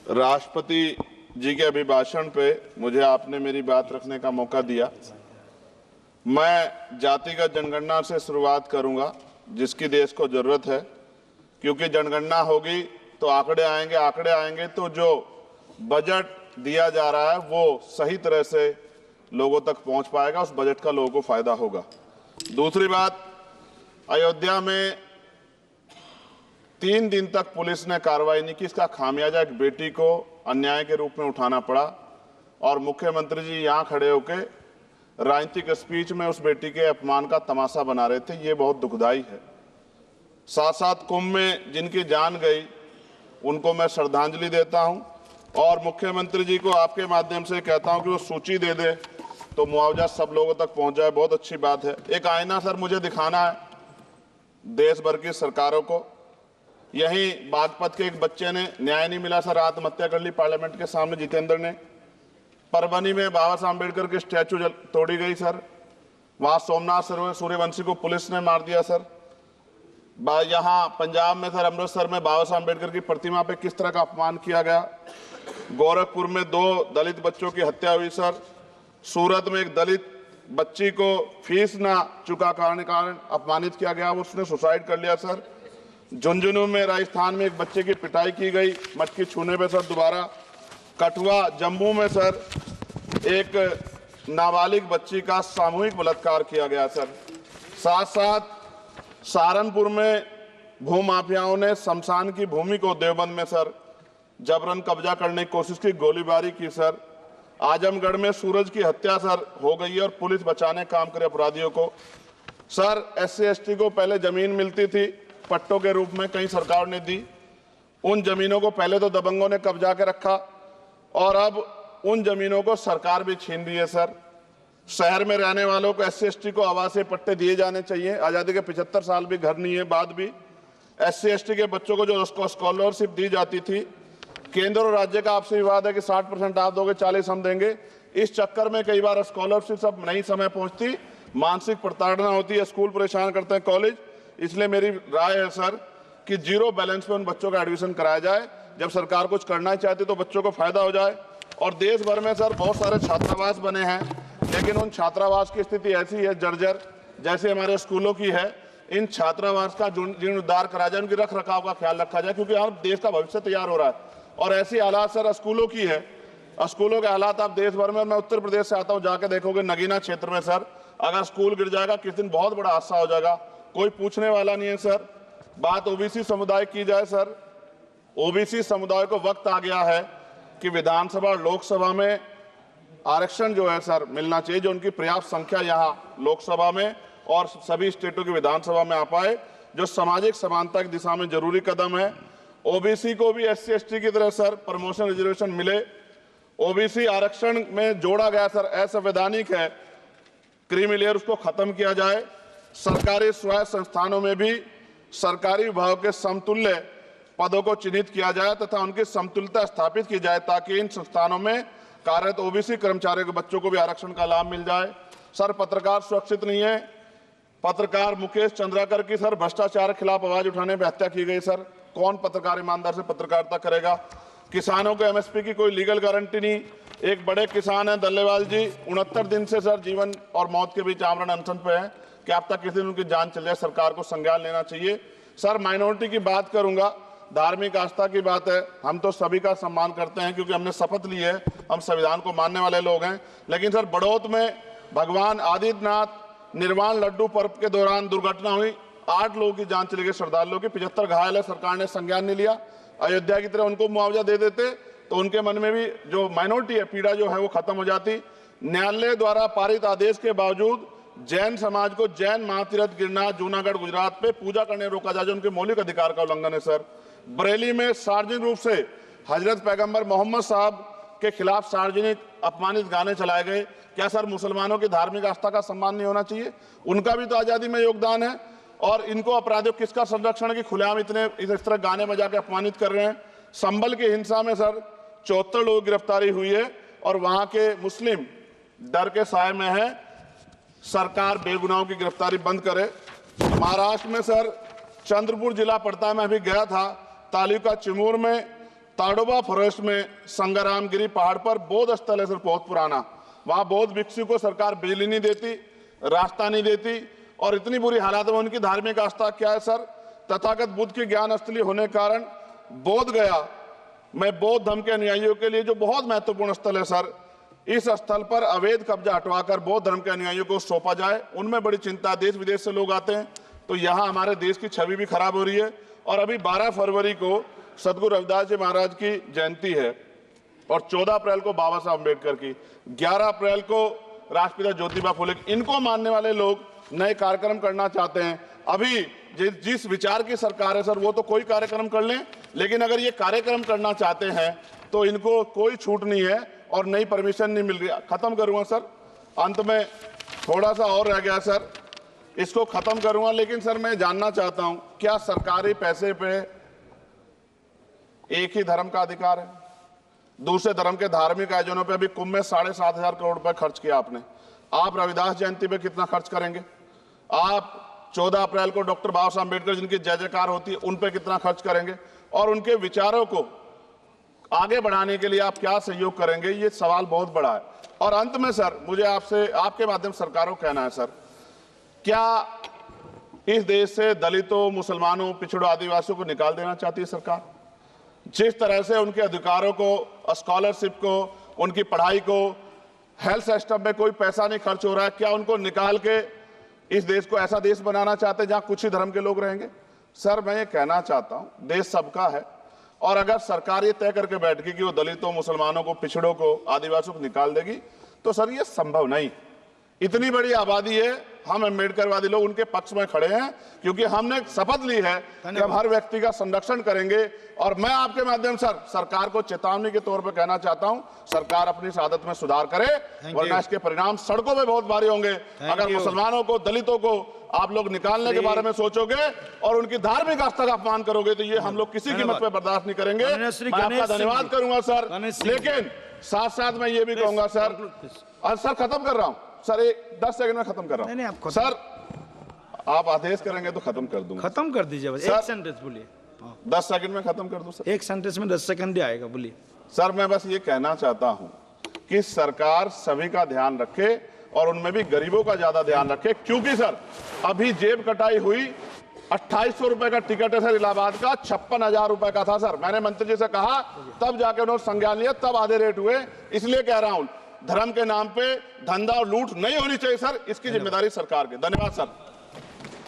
राष्ट्रपति जी के अभिभाषण पे मुझे आपने मेरी बात रखने का मौका दिया। मैं जातिगत जनगणना से शुरुआत करूंगा, जिसकी देश को जरूरत है, क्योंकि जनगणना होगी तो आंकड़े आएंगे तो जो बजट दिया जा रहा है वो सही तरह से लोगों तक पहुंच पाएगा, उस बजट का लोगों को फायदा होगा। दूसरी बात, अयोध्या में 3 दिन तक पुलिस ने कार्रवाई नहीं की। इसका खामियाजा एक बेटी को अन्याय के रूप में उठाना पड़ा और मुख्यमंत्री जी यहां खड़े होकर राजनीतिक स्पीच में उस बेटी के अपमान का तमाशा बना रहे थे। ये बहुत दुखदाई है। साथ साथ कुंभ में जिनकी जान गई उनको मैं श्रद्धांजलि देता हूं और मुख्यमंत्री जी को आपके माध्यम से कहता हूं कि वो सूची दे दे तो मुआवजा सब लोगों तक पहुंच जाए। बहुत अच्छी बात है। एक आईना सर मुझे दिखाना है देश भर की सरकारों को। यहीं बागपत के एक बच्चे ने न्याय नहीं मिला सर, आत्महत्या कर ली पार्लियामेंट के सामने, जितेंद्र ने। परभनी में बाबा साहब अम्बेडकर की स्टैचू तोड़ी गई सर, वहां सोमनाथ सूर्यवंशी को पुलिस ने मार दिया सर। यहाँ पंजाब में सर, अमृतसर में बाबा साहब अम्बेडकर की प्रतिमा पे किस तरह का अपमान किया गया। गोरखपुर में 2 दलित बच्चों की हत्या हुई सर। सूरत में एक दलित बच्ची को फीस ना चुका कारण अपमानित किया गया, उसने सुसाइड कर लिया सर। झुंझुनू में राजस्थान में एक बच्चे की पिटाई की गई मटकी छूने पे सर दोबारा। कठुआ जम्मू में सर एक नाबालिग बच्ची का सामूहिक बलात्कार किया गया सर। साथ साथ सहारनपुर में भूमाफियाओं ने शमशान की भूमि को देवबंद में सर जबरन कब्जा करने की कोशिश की, गोलीबारी की सर। आजमगढ़ में सूरज की हत्या सर हो गई है और पुलिस बचाने काम करे अपराधियों को। सर SC ST को पहले जमीन मिलती थी पट्टों के रूप में, कहीं सरकार ने दी। उन जमीनों को पहले तो दबंगों ने कब्जा के रखा और अब उन जमीनों को सरकार भी छीन रही है सर। शहर में रहने वालों को SC ST को आवासीय पट्टे दिए जाने चाहिए। आज़ादी के 75 साल भी घर नहीं है, बाद भी SC ST के बच्चों को जो स्कॉलरशिप दी जाती थी, केंद्र और राज्य का आपसी विवाद है कि 60% आप दोगे, 40 हम देंगे। इस चक्कर में कई बार स्कॉलरशिप सब नहीं समय पहुंचती, मानसिक प्रताड़ना होती है, स्कूल परेशान करते हैं, कॉलेज। इसलिए मेरी राय है सर कि 0 बैलेंस पे उन बच्चों का एडमिशन कराया जाए। जब सरकार कुछ करना ही चाहती तो बच्चों को फायदा हो जाए। और देश भर में सर बहुत सारे छात्रावास बने हैं, लेकिन उन छात्रावास की स्थिति ऐसी है जर्जर, जैसे हमारे स्कूलों की है। इन छात्रावास का जीर्णोद्धार कराया जाए, उनकी रख रखाव का ख्याल रखा जाए, क्योंकि यहाँ देश का भविष्य तैयार हो रहा है। और ऐसी हालात सर स्कूलों की है, स्कूलों के हालात आप देश भर में, मैं उत्तर प्रदेश से आता हूँ, जाके देखोगे नगीना क्षेत्र में सर अगर स्कूल गिर जाएगा किस दिन बहुत बड़ा हादसा हो जाएगा, कोई पूछने वाला नहीं है सर। बात OBC समुदाय की जाए सर, OBC समुदाय को वक्त आ गया है कि विधानसभा और लोकसभा में आरक्षण जो है सर मिलना चाहिए, जो उनकी पर्याप्त संख्या यहाँ लोकसभा में और सभी स्टेटों की विधानसभा में आ पाए, जो सामाजिक समानता की दिशा में जरूरी कदम है। OBC को भी SC ST की तरह सर प्रमोशन रिजर्वेशन मिले। OBC आरक्षण में जोड़ा गया सर असंवैधानिक है, क्रीमी लेयर उसको खत्म किया जाए। सरकारी स्वायत्त संस्थानों में भी सरकारी विभाग के समतुल्य पदों को चिन्हित किया जाए तथा उनकी समतुल्यता स्थापित की जाए, ताकि इन संस्थानों में कार्यरत OBC कर्मचारियों के बच्चों को भी आरक्षण का लाभ मिल जाए। सर पत्रकार सुरक्षित नहीं है। पत्रकार मुकेश चंद्राकर की सर भ्रष्टाचार के खिलाफ आवाज उठाने पर हत्या की गई सर। कौन पत्रकार ईमानदार से पत्रकारिता करेगा। किसानों को MSP की कोई लीगल गारंटी नहीं। एक बड़े किसान है दल्लेवाल जी, 69 दिन से सर जीवन और मौत के बीच आमरण अनशन पे है। क्या अब तक किसी दिन उनकी जान चल जाए, सरकार को संज्ञान लेना चाहिए। सर माइनॉरिटी की बात करूंगा, धार्मिक आस्था की बात है, हम तो सभी का सम्मान करते हैं क्योंकि हमने शपथ ली है, हम संविधान को मानने वाले लोग हैं। लेकिन सर बड़ौत में भगवान आदित्यनाथ निर्वाण लड्डू पर्व के दौरान दुर्घटना हुई, 8 लोगों की जान चली गई, श्रद्धालुओं की 75 घायल है, सरकार ने संज्ञान नहीं लिया। अयोध्या की तरह उनको मुआवजा दे देते तो उनके मन में भी जो माइनॉरिटी है पीड़ा जो है वो खत्म हो जाती। न्यायालय द्वारा पारित आदेश के बावजूद जैन समाज को जैन महातीर्थ गिरनार जूनागढ़ गुजरात पे पूजा करने रोका जाए, जो उनके मौलिक अधिकार का उल्लंघन है सर। बरेली में सार्वजनिक रूप से हजरत पैगंबर मोहम्मद साहब के खिलाफ सार्वजनिक अपमानित गाने चलाए गए। क्या सर मुसलमानों की धार्मिक आस्था का सम्मान नहीं होना चाहिए? उनका भी तो आजादी में योगदान है। और इनको अपराधियों किसका संरक्षण की खुलेआम इतने इस तरह गाने बजा के अपमानित कर रहे हैं। संभल की हिंसा में सर 74 लोगों की गिरफ्तारी हुई है और वहां के मुस्लिम डर के साए में है। सरकार बेगुनाहों की गिरफ्तारी बंद करे। महाराष्ट्र में सर चंद्रपुर जिला पड़ता है, मैं अभी गया था, तालुका चिमूर में ताडोबा फॉरेस्ट में संग्रामगिरी पहाड़ पर बौद्ध स्थल है सर, बहुत पुराना। वहां बौद्ध भिक्षु को सरकार बिजली नहीं देती, रास्ता नहीं देती, और इतनी बुरी हालात में उनकी धार्मिक आस्था क्या है सर? तथागत बुद्ध की ज्ञान स्थली होने के कारण बोध गया में बौद्ध धर्म के अनुयायियों के लिए जो बहुत महत्वपूर्ण स्थल है सर, इस स्थल पर अवैध कब्जा हटवाकर बौद्ध धर्म के अनुयायियों को सौंपा जाए। उनमें बड़ी चिंता, देश विदेश से लोग आते हैं, तो यहाँ हमारे देश की छवि भी खराब हो रही है। और अभी 12 फरवरी को सदगुरु रविदास जी महाराज की जयंती है और 14 अप्रैल को बाबा साहब अम्बेडकर की, 11 अप्रैल को राष्ट्रपिता ज्योतिबा फुले। इनको मानने वाले लोग नए कार्यक्रम करना चाहते हैं। अभी जिस विचार की सरकार है सर, वो तो कोई कार्यक्रम कर लें, लेकिन अगर ये कार्यक्रम करना चाहते हैं तो इनको कोई छूट नहीं है और नई परमिशन नहीं मिल रही। खत्म करूंगा सर, अंत में थोड़ा सा और रह गया सर, इसको खत्म करूंगा। लेकिन सर मैं जानना चाहता हूं, क्या सरकारी पैसे पे एक ही धर्म का अधिकार है? दूसरे धर्म के धार्मिक आयोजनों पे अभी कुंभ में 7,500 करोड़ रुपए खर्च किया आपने। आप रविदास जयंती पे कितना खर्च करेंगे? आप 14 अप्रैल को डॉक्टर बाबा साहब अम्बेडकर जिनकी जय जयकार होती है, उन पे कितना खर्च करेंगे? और उनके विचारों को आगे बढ़ाने के लिए आप क्या सहयोग करेंगे? ये सवाल बहुत बड़ा है। और अंत में सर, मुझे आपसे, आपके माध्यम से सरकारों को कहना है सर, क्या इस देश से दलितों, मुसलमानों, पिछड़ों, आदिवासियों को निकाल देना चाहती है सरकार? जिस तरह से उनके अधिकारों को, स्कॉलरशिप को, उनकी पढ़ाई को, हेल्थ सिस्टम में कोई पैसा नहीं खर्च हो रहा है, क्या उनको निकाल के इस देश को ऐसा देश बनाना चाहते हैं जहां कुछ ही धर्म के लोग रहेंगे? सर मैं ये कहना चाहता हूं, देश सबका है, और अगर सरकार ये तय करके बैठ गई कि वो दलितों, मुसलमानों को, पिछड़ों को, आदिवासियों को निकाल देगी, तो सर ये संभव नहीं। इतनी बड़ी आबादी है, हम अम्बेडकरवादी लोग उनके पक्ष में खड़े हैं, क्योंकि हमने शपथ ली है कि हम हर व्यक्ति का संरक्षण करेंगे। और मैं आपके माध्यम से सरकार को चेतावनी के तौर पर कहना चाहता हूं, सरकार अपनी इस आदत में सुधार करे, वरना इसके परिणाम सड़कों में बहुत भारी होंगे। अगर मुसलमानों को, दलितों को आप लोग निकालने के बारे में सोचोगे और उनकी धार्मिक आस्था का अपमान करोगे, तो ये हम लोग किसी कीमत पर बर्दाश्त नहीं करेंगे। मैं आपका धन्यवाद करूंगा सर, लेकिन साथ साथ मैं ये भी कहूंगा सर, और सर खत्म कर रहा हूं सर, 10 सेकंड में खत्म कर रहा हूं। नहीं, सर आप आदेश करेंगे तो खत्म कर दूंगा। खत्म कर दीजिए बस, एक सेंटेंस बोलिए। 10 सेकंड में खत्म कर दूं सर? एक सेंटेंस में 10 सेकंड ही आएगा, बोलिए। सर मैं बस ये कहना चाहता हूं कि सरकार सभी का ध्यान रखे और उनमें भी गरीबों का ज्यादा ध्यान रखे, क्योंकि सर अभी जेब कटाई हुई 2800 रुपए का टिकट है सर इलाहाबाद का, 56,000 रुपए का था सर। मैंने मंत्री जी से कहा, तब जाके उन्होंने संज्ञान लिया, तब आधे रेट हुए। इसलिए कह रहा हूं, धर्म के नाम पे धंधा और लूट नहीं होनी चाहिए सर, इसकी जिम्मेदारी सरकार की। धन्यवाद सर।